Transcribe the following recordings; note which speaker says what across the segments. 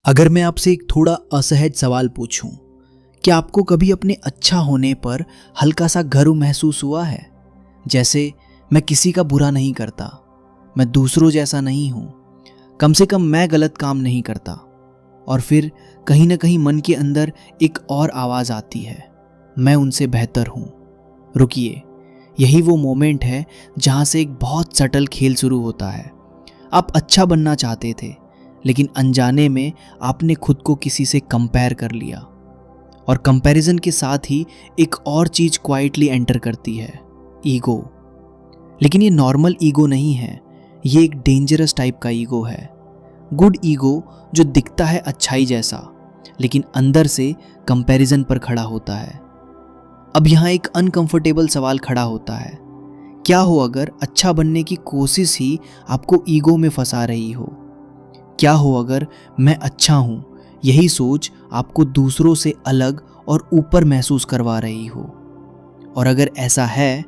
Speaker 1: अगर मैं आपसे एक थोड़ा असहज सवाल पूछूं, क्या आपको कभी अपने अच्छा होने पर हल्का सा गर्व महसूस हुआ है? जैसे मैं किसी का बुरा नहीं करता, मैं दूसरों जैसा नहीं हूं, कम से कम मैं गलत काम नहीं करता। और फिर कहीं ना कहीं मन के अंदर एक और आवाज़ आती है, मैं उनसे बेहतर हूं। रुकिए, यही वो मोमेंट है जहां से एक बहुत सटल खेल शुरू होता है। आप अच्छा बनना चाहते थे, लेकिन अनजाने में आपने खुद को किसी से कंपेयर कर लिया, और कंपैरिजन के साथ ही एक और चीज क्वाइटली एंटर करती है, ईगो। लेकिन ये नॉर्मल ईगो नहीं है, ये एक डेंजरस टाइप का ईगो है। गुड ईगो जो दिखता है अच्छाई जैसा, लेकिन अंदर से कंपैरिजन पर खड़ा होता है। अब यहाँ एक अनकंफर्टेबल सवाल खड़ा होता है, क्या हो अगर अच्छा बनने की कोशिश ही आपको ईगो में फंसा रही हो? क्या हो अगर मैं अच्छा हूं, यही सोच आपको दूसरों से अलग और ऊपर महसूस करवा रही हो? और अगर ऐसा है,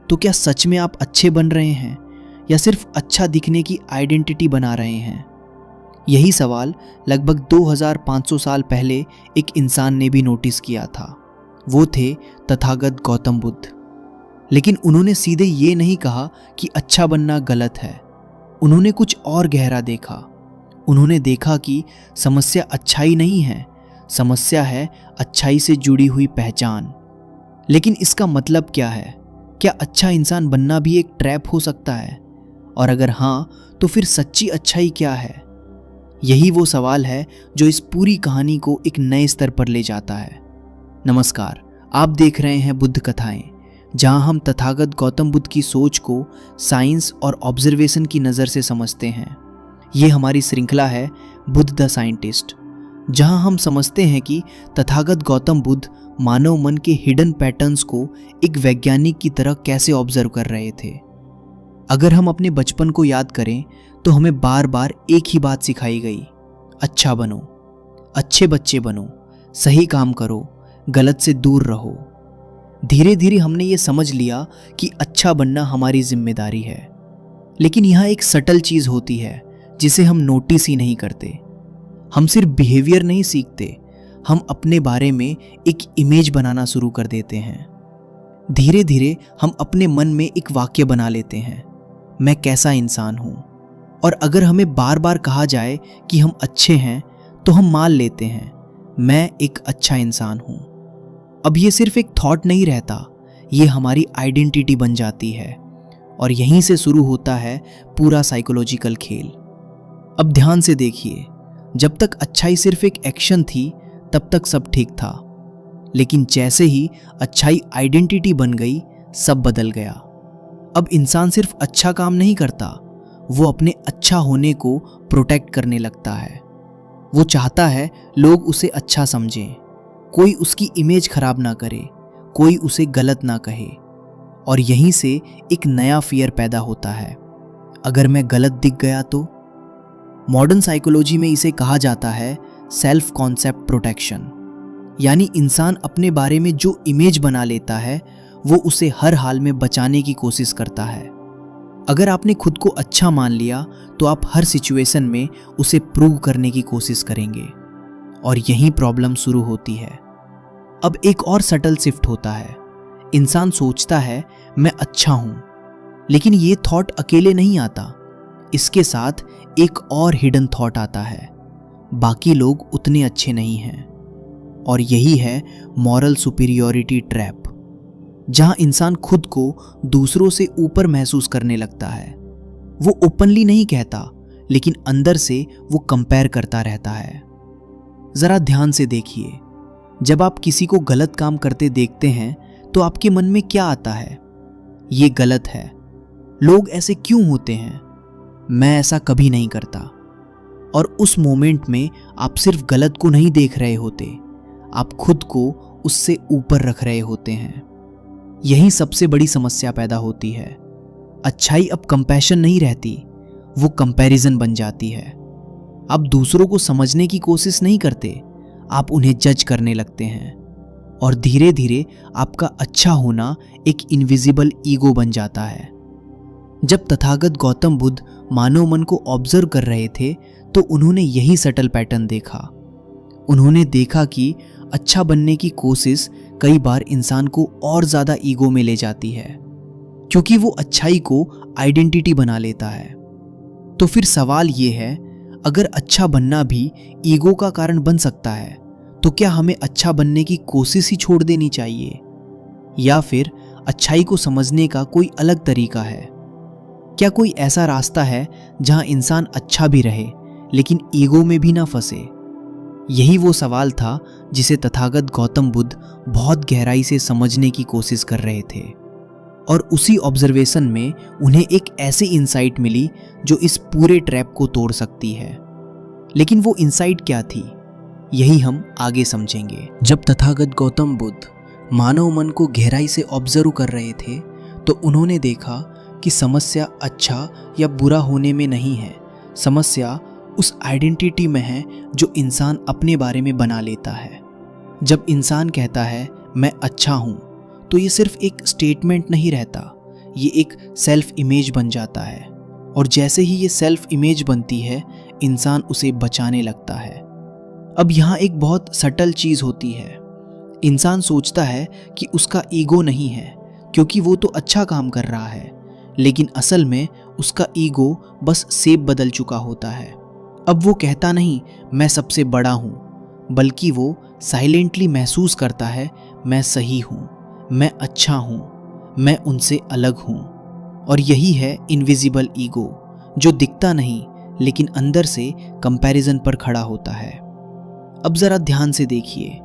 Speaker 1: तो क्या सच में आप अच्छे बन रहे हैं या सिर्फ अच्छा दिखने की आइडेंटिटी बना रहे हैं? यही सवाल लगभग 2500 साल पहले एक इंसान ने भी नोटिस किया था। वो थे तथागत गौतम बुद्ध। लेकिन उन्होंने सीधे ये नहीं कहा कि अच्छा बनना गलत है। उन्होंने कुछ और गहरा देखा। उन्होंने देखा कि समस्या अच्छाई नहीं है, समस्या है अच्छाई से जुड़ी हुई पहचान। लेकिन इसका मतलब क्या है? क्या अच्छा इंसान बनना भी एक ट्रैप हो सकता है? और अगर हाँ, तो फिर सच्ची अच्छाई क्या है? यही वो सवाल है जो इस पूरी कहानी को एक नए स्तर पर ले जाता है। नमस्कार, आप देख रहे हैं बुद्ध कथाएं, जहां हम तथागत गौतम बुद्ध की सोच को साइंस और ऑब्जर्वेशन की नज़र से समझते हैं। ये हमारी श्रृंखला है बुद्ध द साइंटिस्ट, जहां हम समझते हैं कि तथागत गौतम बुद्ध मानव मन के हिडन पैटर्न्स को एक वैज्ञानिक की तरह कैसे ऑब्जर्व कर रहे थे। अगर हम अपने बचपन को याद करें, तो हमें बार बार एक ही बात सिखाई गई, अच्छा बनो, अच्छे बच्चे बनो, सही काम करो, गलत से दूर रहो। धीरे धीरे हमने ये समझ लिया कि अच्छा बनना हमारी जिम्मेदारी है। लेकिन यहाँ एक सटल चीज़ होती है जिसे हम नोटिस ही नहीं करते। हम सिर्फ बिहेवियर नहीं सीखते, हम अपने बारे में एक इमेज बनाना शुरू कर देते हैं। धीरे धीरे हम अपने मन में एक वाक्य बना लेते हैं, मैं कैसा इंसान हूँ। और अगर हमें बार बार कहा जाए कि हम अच्छे हैं, तो हम मान लेते हैं, मैं एक अच्छा इंसान हूँ। अब ये सिर्फ एक थॉट नहीं रहता, ये हमारी आइडेंटिटी बन जाती है। और यहीं से शुरू होता है पूरा साइकोलॉजिकल खेल। अब ध्यान से देखिए, जब तक अच्छाई सिर्फ एक एक्शन थी, तब तक सब ठीक था। लेकिन जैसे ही अच्छाई आइडेंटिटी बन गई, सब बदल गया। अब इंसान सिर्फ अच्छा काम नहीं करता, वो अपने अच्छा होने को प्रोटेक्ट करने लगता है। वो चाहता है लोग उसे अच्छा समझें, कोई उसकी इमेज खराब ना करे, कोई उसे गलत ना कहे। और यहीं से एक नया फियर पैदा होता है, अगर मैं गलत दिख गया तो? मॉडर्न साइकोलॉजी में इसे कहा जाता है सेल्फ कॉन्सेप्ट प्रोटेक्शन। यानी इंसान अपने बारे में जो इमेज बना लेता है, वो उसे हर हाल में बचाने की कोशिश करता है। अगर आपने खुद को अच्छा मान लिया, तो आप हर सिचुएशन में उसे प्रूव करने की कोशिश करेंगे। और यही प्रॉब्लम शुरू होती है। अब एक और सटल शिफ्ट होता है। इंसान सोचता है मैं अच्छा हूं, लेकिन ये थॉट अकेले नहीं आता, इसके साथ एक और हिडन थॉट आता है, बाकी लोग उतने अच्छे नहीं हैं। और यही है मॉरल सुपीरियॉरिटी ट्रैप, जहां इंसान खुद को दूसरों से ऊपर महसूस करने लगता है। वो ओपनली नहीं कहता, लेकिन अंदर से वो कंपेयर करता रहता है। जरा ध्यान से देखिए, जब आप किसी को गलत काम करते देखते हैं, तो आपके मन में क्या आता है? ये गलत है, लोग ऐसे क्यों होते हैं, मैं ऐसा कभी नहीं करता। और उस मोमेंट में आप सिर्फ गलत को नहीं देख रहे होते, आप खुद को उससे ऊपर रख रहे होते हैं। यही सबसे बड़ी समस्या पैदा होती है। अच्छाई अब कंपैशन नहीं रहती, वो कंपैरिजन बन जाती है। आप दूसरों को समझने की कोशिश नहीं करते, आप उन्हें जज करने लगते हैं। और धीरे धीरे आपका अच्छा होना एक इनविजिबल ईगो बन जाता है। जब तथागत गौतम बुद्ध मानव मन को ऑब्जर्व कर रहे थे, तो उन्होंने यही सटल पैटर्न देखा। उन्होंने देखा कि अच्छा बनने की कोशिश कई बार इंसान को और ज़्यादा ईगो में ले जाती है, क्योंकि वो अच्छाई को आइडेंटिटी बना लेता है। तो फिर सवाल ये है, अगर अच्छा बनना भी ईगो का कारण बन सकता है, तो क्या हमें अच्छा बनने की कोशिश ही छोड़ देनी चाहिए, या फिर अच्छाई को समझने का कोई अलग तरीका है? क्या कोई ऐसा रास्ता है जहां इंसान अच्छा भी रहे लेकिन ईगो में भी ना फंसे? यही वो सवाल था जिसे तथागत गौतम बुद्ध बहुत गहराई से समझने की कोशिश कर रहे थे। और उसी ऑब्जर्वेशन में उन्हें एक ऐसी इंसाइट मिली जो इस पूरे ट्रैप को तोड़ सकती है। लेकिन वो इंसाइट क्या थी, यही हम आगे समझेंगे। जब तथागत गौतम बुद्ध मानव मन को गहराई से ऑब्जर्व कर रहे थे, तो उन्होंने देखा कि समस्या अच्छा या बुरा होने में नहीं है, समस्या उस आइडेंटिटी में है जो इंसान अपने बारे में बना लेता है। जब इंसान कहता है मैं अच्छा हूँ, तो ये सिर्फ एक स्टेटमेंट नहीं रहता, ये एक सेल्फ इमेज बन जाता है। और जैसे ही ये सेल्फ इमेज बनती है, इंसान उसे बचाने लगता है। अब यहाँ एक बहुत सटल चीज़ होती है। इंसान सोचता है कि उसका ईगो नहीं है क्योंकि वो तो अच्छा काम कर रहा है, लेकिन असल में उसका ईगो बस शेप बदल चुका होता है। अब वो कहता नहीं मैं सबसे बड़ा हूँ, बल्कि वो साइलेंटली महसूस करता है मैं सही हूँ, मैं अच्छा हूँ, मैं उनसे अलग हूँ। और यही है इनविजिबल ईगो, जो दिखता नहीं लेकिन अंदर से कंपैरिजन पर खड़ा होता है। अब ज़रा ध्यान से देखिए,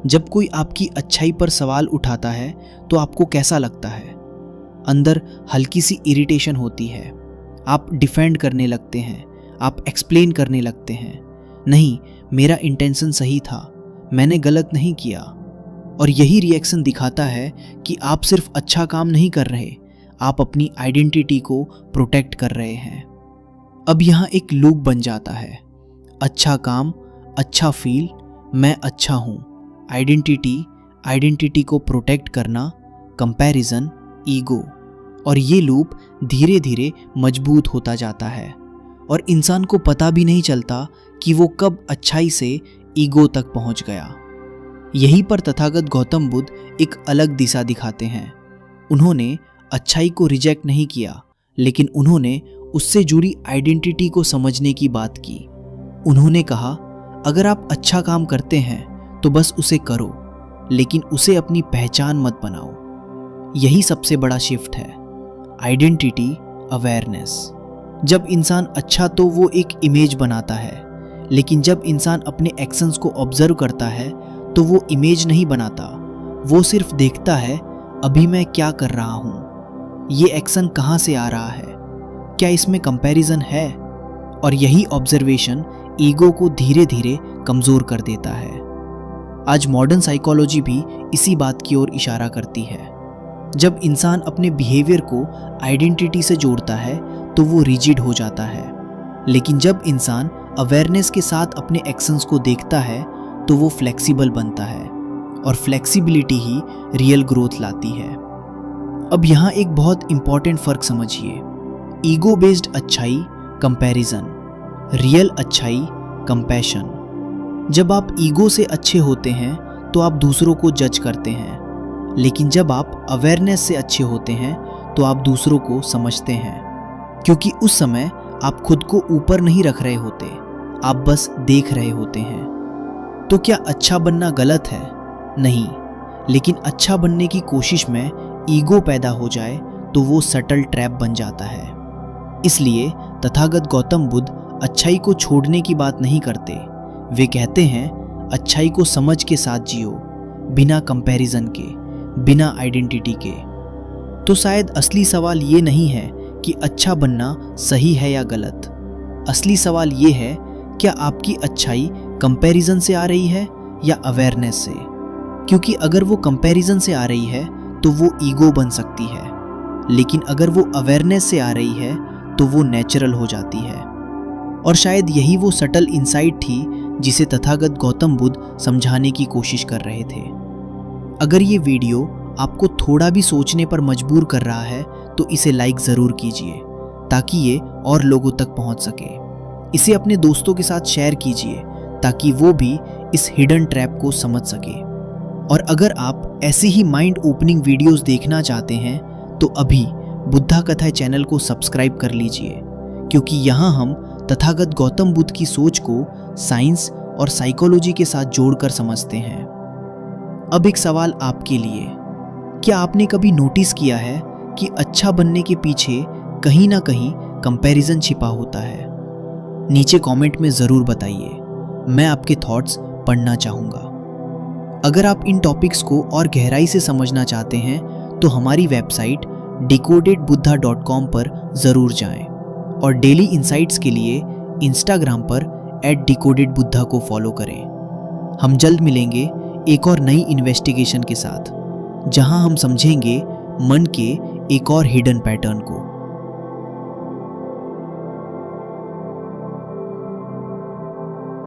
Speaker 1: जब कोई आपकी अच्छाई पर सवाल उठाता है तो आपको कैसा लगता है? अंदर हल्की सी इरिटेशन होती है। आप डिफेंड करने लगते हैं, आप एक्सप्लेन करने लगते हैं, नहीं मेरा इंटेंशन सही था, मैंने गलत नहीं किया। और यही रिएक्शन दिखाता है कि आप सिर्फ अच्छा काम नहीं कर रहे, आप अपनी आइडेंटिटी को प्रोटेक्ट कर रहे हैं। अब यहाँ एक लूप बन जाता है, अच्छा काम, अच्छा फील, मैं अच्छा हूँ, आइडेंटिटी को प्रोटेक्ट करना, कंपैरिजन, ईगो। और ये लूप धीरे धीरे मजबूत होता जाता है और इंसान को पता भी नहीं चलता कि वो कब अच्छाई से ईगो तक पहुंच गया। यहीं पर तथागत गौतम बुद्ध एक अलग दिशा दिखाते हैं। उन्होंने अच्छाई को रिजेक्ट नहीं किया, लेकिन उन्होंने उससे जुड़ी आइडेंटिटी को समझने की बात की। उन्होंने कहा, अगर आप अच्छा काम करते हैं तो बस उसे करो, लेकिन उसे अपनी पहचान मत बनाओ। यही सबसे बड़ा शिफ्ट है, आइडेंटिटी अवेयरनेस। जब इंसान अच्छा तो वो एक इमेज बनाता है, लेकिन जब इंसान अपने एक्शंस को ऑब्जर्व करता है तो वो इमेज नहीं बनाता, वो सिर्फ देखता है अभी मैं क्या कर रहा हूँ, ये एक्शन कहाँ से आ रहा है, क्या इसमें कंपैरिजन है। और यही ऑब्जर्वेशन ईगो को धीरे धीरे कमज़ोर कर देता है। आज मॉडर्न साइकोलॉजी भी इसी बात की ओर इशारा करती है। जब इंसान अपने बिहेवियर को आइडेंटिटी से जोड़ता है तो वो रिजिड हो जाता है, लेकिन जब इंसान अवेयरनेस के साथ अपने एक्शंस को देखता है तो वो फ्लेक्सिबल बनता है, और फ्लेक्सिबिलिटी ही रियल ग्रोथ लाती है। अब यहाँ एक बहुत इंपॉर्टेंट फ़र्क समझिए, ईगो बेस्ड अच्छाई कंपैरिजन, रियल अच्छाई कंपैशन। जब आप ईगो से अच्छे होते हैं तो आप दूसरों को जज करते हैं, लेकिन जब आप अवेयरनेस से अच्छे होते हैं तो आप दूसरों को समझते हैं, क्योंकि उस समय आप खुद को ऊपर नहीं रख रहे होते, आप बस देख रहे होते हैं। तो क्या अच्छा बनना गलत है? नहीं, लेकिन अच्छा बनने की कोशिश में ईगो पैदा हो जाए तो वो सटल ट्रैप बन जाता है। इसलिए तथागत गौतम बुद्ध अच्छाई को छोड़ने की बात नहीं करते, वे कहते हैं अच्छाई को समझ के साथ जियो, बिना कंपैरिजन के, बिना आइडेंटिटी के। तो शायद असली सवाल ये नहीं है कि अच्छा बनना सही है या गलत। असली सवाल ये है, क्या आपकी अच्छाई कंपैरिजन से आ रही है या अवेयरनेस से? क्योंकि अगर वो कंपैरिजन से आ रही है तो वो ईगो बन सकती है, लेकिन अगर वो अवेयरनेस से आ रही है तो वो नेचुरल हो जाती है। और शायद यही वो सटल इंसाइट थी जिसे तथागत गौतम बुद्ध समझाने की कोशिश कर रहे थे। अगर ये वीडियो आपको थोड़ा भी सोचने पर मजबूर कर रहा है तो इसे लाइक ज़रूर कीजिए, ताकि ये और लोगों तक पहुंच सके। इसे अपने दोस्तों के साथ शेयर कीजिए ताकि वो भी इस हिडन ट्रैप को समझ सके। और अगर आप ऐसी ही माइंड ओपनिंग वीडियोस देखना चाहते हैं तो अभी बुद्धा कथा चैनल को सब्सक्राइब कर लीजिए, क्योंकि यहाँ हम तथागत गौतम बुद्ध की सोच को साइंस और साइकोलॉजी के साथ जोड़कर समझते हैं। अब एक सवाल आपके लिए, क्या आपने कभी नोटिस किया है कि अच्छा बनने के पीछे कहीं ना कहीं कंपैरिजन छिपा होता है? नीचे कमेंट में ज़रूर बताइए, मैं आपके थॉट्स पढ़ना चाहूँगा। अगर आप इन टॉपिक्स को और गहराई से समझना चाहते हैं तो हमारी वेबसाइट decodedbuddha.com पर ज़रूर जाएं और डेली इंसाइट्स के लिए इंस्टाग्राम पर @decodedbuddha को फॉलो करें। हम जल्द मिलेंगे एक और नई इन्वेस्टिगेशन के साथ, जहां हम समझेंगे मन के एक और हिडन पैटर्न को।